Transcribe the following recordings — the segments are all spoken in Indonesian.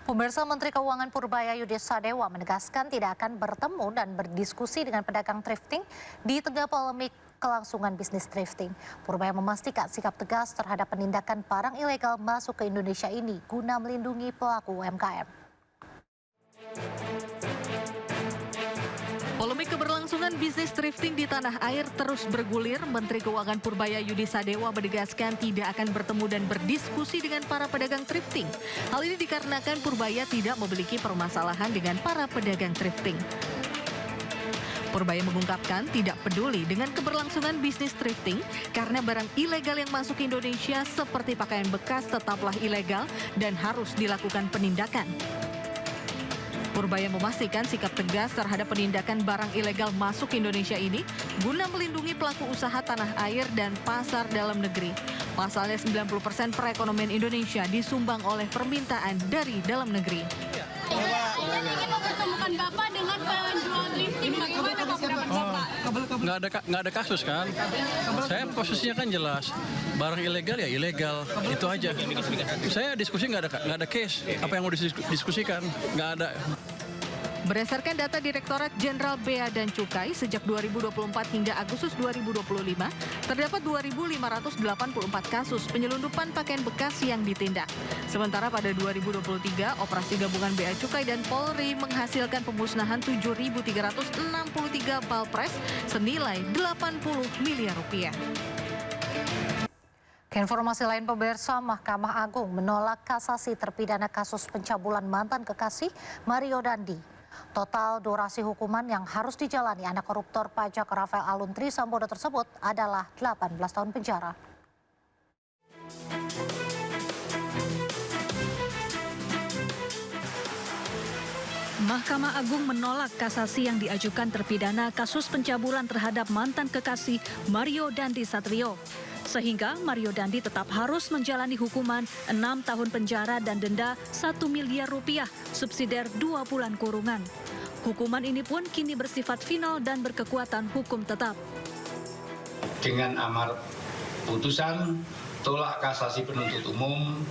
Pemirsa, Menteri Keuangan Purbaya Yudhisadewa menegaskan tidak akan bertemu dan berdiskusi dengan pedagang thrifting di tengah polemik kelangsungan bisnis thrifting. Purbaya memastikan sikap tegas terhadap penindakan barang ilegal masuk ke Indonesia ini guna melindungi pelaku UMKM. Polemik keberlangsungan bisnis thrifting di tanah air terus bergulir. Menteri Keuangan Purbaya Yudhisadewa menegaskan tidak akan bertemu dan berdiskusi dengan para pedagang thrifting. Hal ini dikarenakan Purbaya tidak memiliki permasalahan dengan para pedagang thrifting. Purbaya mengungkapkan tidak peduli dengan keberlangsungan bisnis thrifting karena barang ilegal yang masuk ke Indonesia seperti pakaian bekas tetaplah ilegal dan harus dilakukan penindakan. Purbaya memastikan sikap tegas terhadap penindakan barang ilegal masuk ke Indonesia ini guna melindungi pelaku usaha tanah air dan pasar dalam negeri. Pasalnya 90% perekonomian Indonesia disumbang oleh permintaan dari dalam negeri. Saya ingin mempertemukan Bapak dengan penjual thrifting. Bagaimana Pak pendapat Bapak? Nggak ada kasus kan? Saya posisinya kan jelas. Barang ilegal ya ilegal, itu aja. Saya diskusi nggak ada case. Apa yang mau didiskusikan? Nggak ada. Berdasarkan data Direktorat Jenderal Bea dan Cukai, sejak 2024 hingga Agustus 2025, terdapat 2.584 kasus penyelundupan pakaian bekas yang ditindak. Sementara pada 2023, operasi gabungan Bea Cukai dan Polri menghasilkan pemusnahan 7.363 bal pres senilai 80 miliar rupiah. Keinformasi lain, pemirsa, Mahkamah Agung menolak kasasi terpidana kasus pencabulan mantan kekasih Mario Dandi. Total durasi hukuman yang harus dijalani anak koruptor pajak Rafael Alun Trisambodo tersebut adalah 18 tahun penjara. Mahkamah Agung menolak kasasi yang diajukan terpidana kasus pencabulan terhadap mantan kekasih Mario Dandi Satrio. Sehingga Mario Dandi tetap harus menjalani hukuman 6 tahun penjara dan denda 1 miliar rupiah, subsidiar 2 bulan kurungan. Hukuman ini pun kini bersifat final dan berkekuatan hukum tetap. Dengan amar putusan, tolak kasasi penuntut umum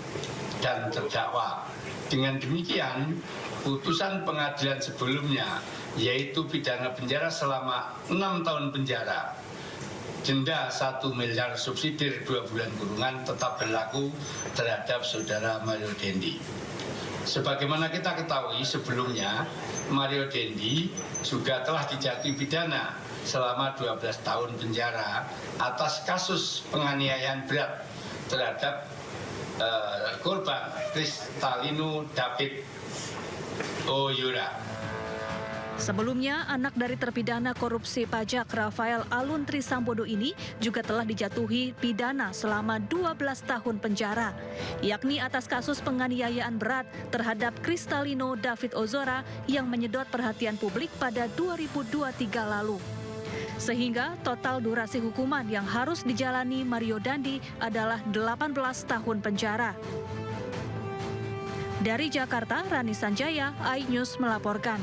dan terdakwa. Dengan demikian, putusan pengadilan sebelumnya, yaitu pidana penjara selama 6 tahun penjara, denda 1 miliar subsidiar 2 bulan kurungan tetap berlaku terhadap saudara Mario Dendi. Sebagaimana kita ketahui sebelumnya, Mario Dendi juga telah dijatuhi pidana selama 12 tahun penjara atas kasus penganiayaan berat terhadap korban Kristalino David Oyora. Sebelumnya, anak dari terpidana korupsi pajak Rafael Alun Trisambodo ini juga telah dijatuhi pidana selama 12 tahun penjara, yakni atas kasus penganiayaan berat terhadap Kristalino David Ozora yang menyedot perhatian publik pada 2023 lalu. Sehingga total durasi hukuman yang harus dijalani Mario Dandi adalah 18 tahun penjara. Dari Jakarta, Rani Sanjaya, iNews melaporkan.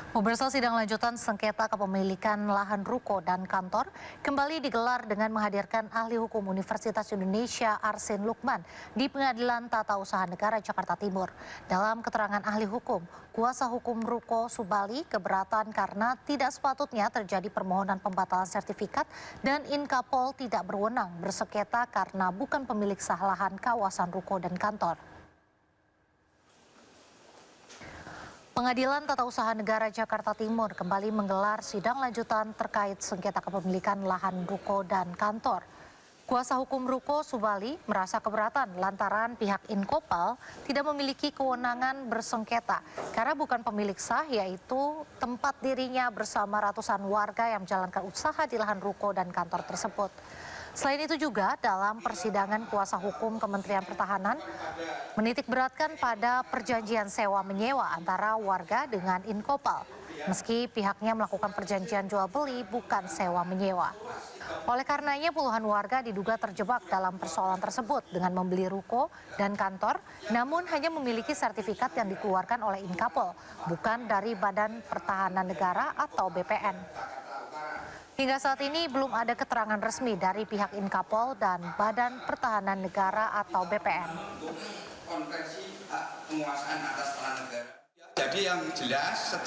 Pemirsa, sidang lanjutan sengketa kepemilikan lahan ruko dan kantor kembali digelar dengan menghadirkan ahli hukum Universitas Indonesia Arsin Lukman di Pengadilan Tata Usaha Negara Jakarta Timur. Dalam keterangan ahli hukum, kuasa hukum Ruko Subali keberatan karena tidak sepatutnya terjadi permohonan pembatalan sertifikat dan Inkapol tidak berwenang bersengketa karena bukan pemilik sah lahan kawasan ruko dan kantor. Pengadilan Tata Usaha Negara Jakarta Timur kembali menggelar sidang lanjutan terkait sengketa kepemilikan lahan ruko dan kantor. Kuasa hukum Ruko Subali merasa keberatan lantaran pihak Inkopal tidak memiliki kewenangan bersengketa karena bukan pemilik sah, yaitu tempat dirinya bersama ratusan warga yang menjalankan usaha di lahan ruko dan kantor tersebut. Selain itu juga dalam persidangan kuasa hukum Kementerian Pertahanan menitikberatkan pada perjanjian sewa-menyewa antara warga dengan Inkopal, meski pihaknya melakukan perjanjian jual-beli bukan sewa-menyewa. Oleh karenanya puluhan warga diduga terjebak dalam persoalan tersebut dengan membeli ruko dan kantor, namun hanya memiliki sertifikat yang dikeluarkan oleh Inkapol, bukan dari Badan Pertahanan Negara atau BPN. Hingga saat ini belum ada keterangan resmi dari pihak Inkapol dan Badan Pertahanan Negara atau BPN. Konvensi hak penguasaan atas tanah negara. Jadi yang jelas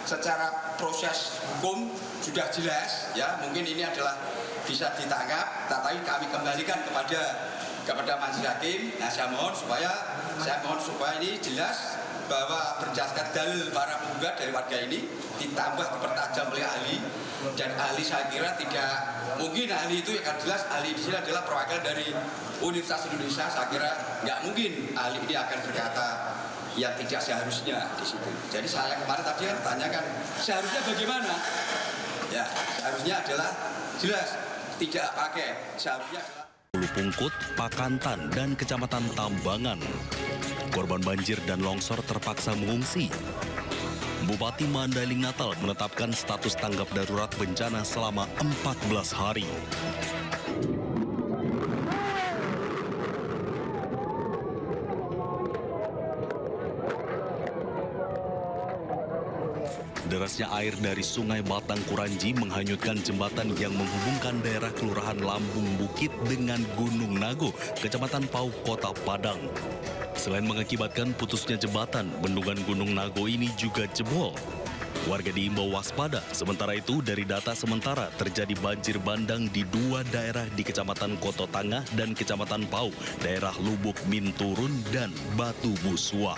secara proses hukum sudah jelas ya, mungkin ini adalah bisa ditangkap, tapi kami kembalikan kepada majelis hakim. Nah, saya mohon supaya ini jelas bahwa berdasarkan dalil para penggugat dari warga ini ditambah dipertajam oleh ahli, dan ahli saya kira tidak mungkin ahli itu yang jelas ahli di sini adalah perwakilan dari Universitas Indonesia. Saya kira nggak mungkin ahli ini akan berkata yang tidak seharusnya di situ. Jadi saya kemarin tadi kan tanyakan seharusnya bagaimana? Ya, seharusnya adalah jelas tidak pakai, seharusnya adalah Pungkut, Pakantan, dan Kecamatan Tambangan. Korban banjir dan longsor terpaksa mengungsi. Bupati Mandailing Natal menetapkan status tanggap darurat bencana selama 14 hari. Derasnya air dari Sungai Batang Kuranji menghanyutkan jembatan yang menghubungkan daerah Kelurahan Lambung Bukit dengan Gunung Nago, Kecamatan Pau, Kota Padang. Selain mengakibatkan putusnya jembatan, bendungan Gunung Nago ini juga jebol. Warga diimbau waspada. Sementara itu, dari data sementara terjadi banjir bandang di 2 daerah di Kecamatan Koto Tangah dan Kecamatan Pau, daerah Lubuk Minturun dan Batu Buswa.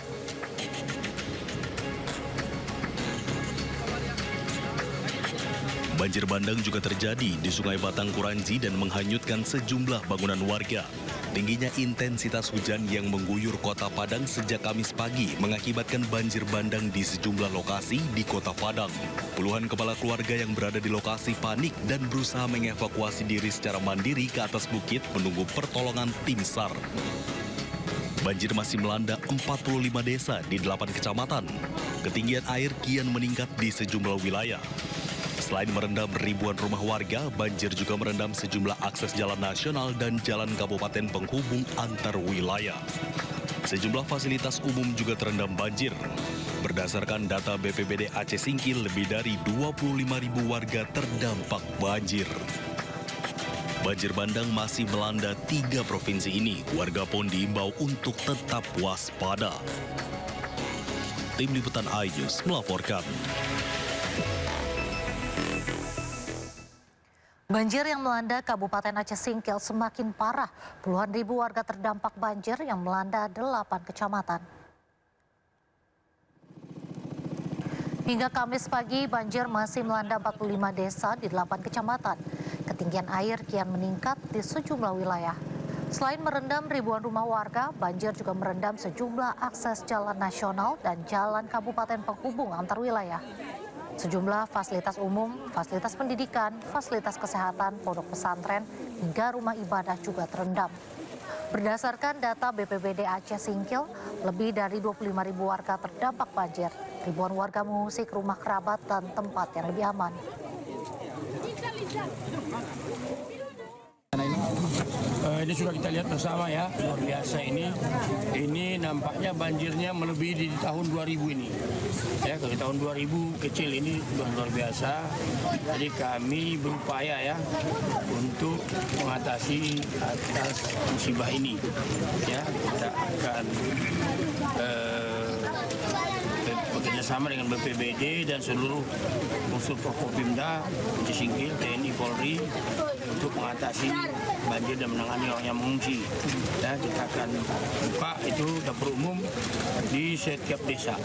Banjir bandang juga terjadi di Sungai Batang Kuranji dan menghanyutkan sejumlah bangunan warga. Tingginya intensitas hujan yang mengguyur Kota Padang sejak Kamis pagi mengakibatkan banjir bandang di sejumlah lokasi di Kota Padang. Puluhan kepala keluarga yang berada di lokasi panik dan berusaha mengevakuasi diri secara mandiri ke atas bukit menunggu pertolongan tim SAR. Banjir masih melanda 45 desa di 8 kecamatan. Ketinggian air kian meningkat di sejumlah wilayah. Selain merendam ribuan rumah warga, banjir juga merendam sejumlah akses jalan nasional dan jalan kabupaten penghubung antar wilayah. Sejumlah fasilitas umum juga terendam banjir. Berdasarkan data BPBD Aceh Singkil, lebih dari 25.000 warga terdampak banjir. Banjir bandang masih melanda 3 provinsi ini. Warga pun diimbau untuk tetap waspada. Tim Liputan iNews melaporkan. Banjir yang melanda Kabupaten Aceh Singkil semakin parah. Puluhan ribu warga terdampak banjir yang melanda 8 kecamatan. Hingga Kamis pagi, banjir masih melanda 45 desa di 8 kecamatan. Ketinggian air kian meningkat di sejumlah wilayah. Selain merendam ribuan rumah warga, banjir juga merendam sejumlah akses jalan nasional dan jalan kabupaten penghubung antar wilayah. Sejumlah fasilitas umum, fasilitas pendidikan, fasilitas kesehatan, pondok pesantren, hingga rumah ibadah juga terendam. Berdasarkan data BPBD Aceh Singkil, lebih dari 25.000 warga terdampak banjir. Ribuan warga mengungsi ke rumah kerabat dan tempat yang lebih aman. Ini sudah kita lihat bersama ya, luar biasa ini. Ini nampaknya banjirnya melebihi di tahun 2000 ini. Ya, kalau tahun 2000 kecil, ini sudah luar biasa. Jadi kami berupaya ya untuk mengatasi atas musibah ini. Ya, kita akan bekerjasama dengan BPBD dan seluruh unsur Forkopimda, Aceh Singkil, TNI, Polri untuk mengatasi banjir dan menangani orang yang mengungsi. Ya, kita akan buka itu dapur umum di setiap desa.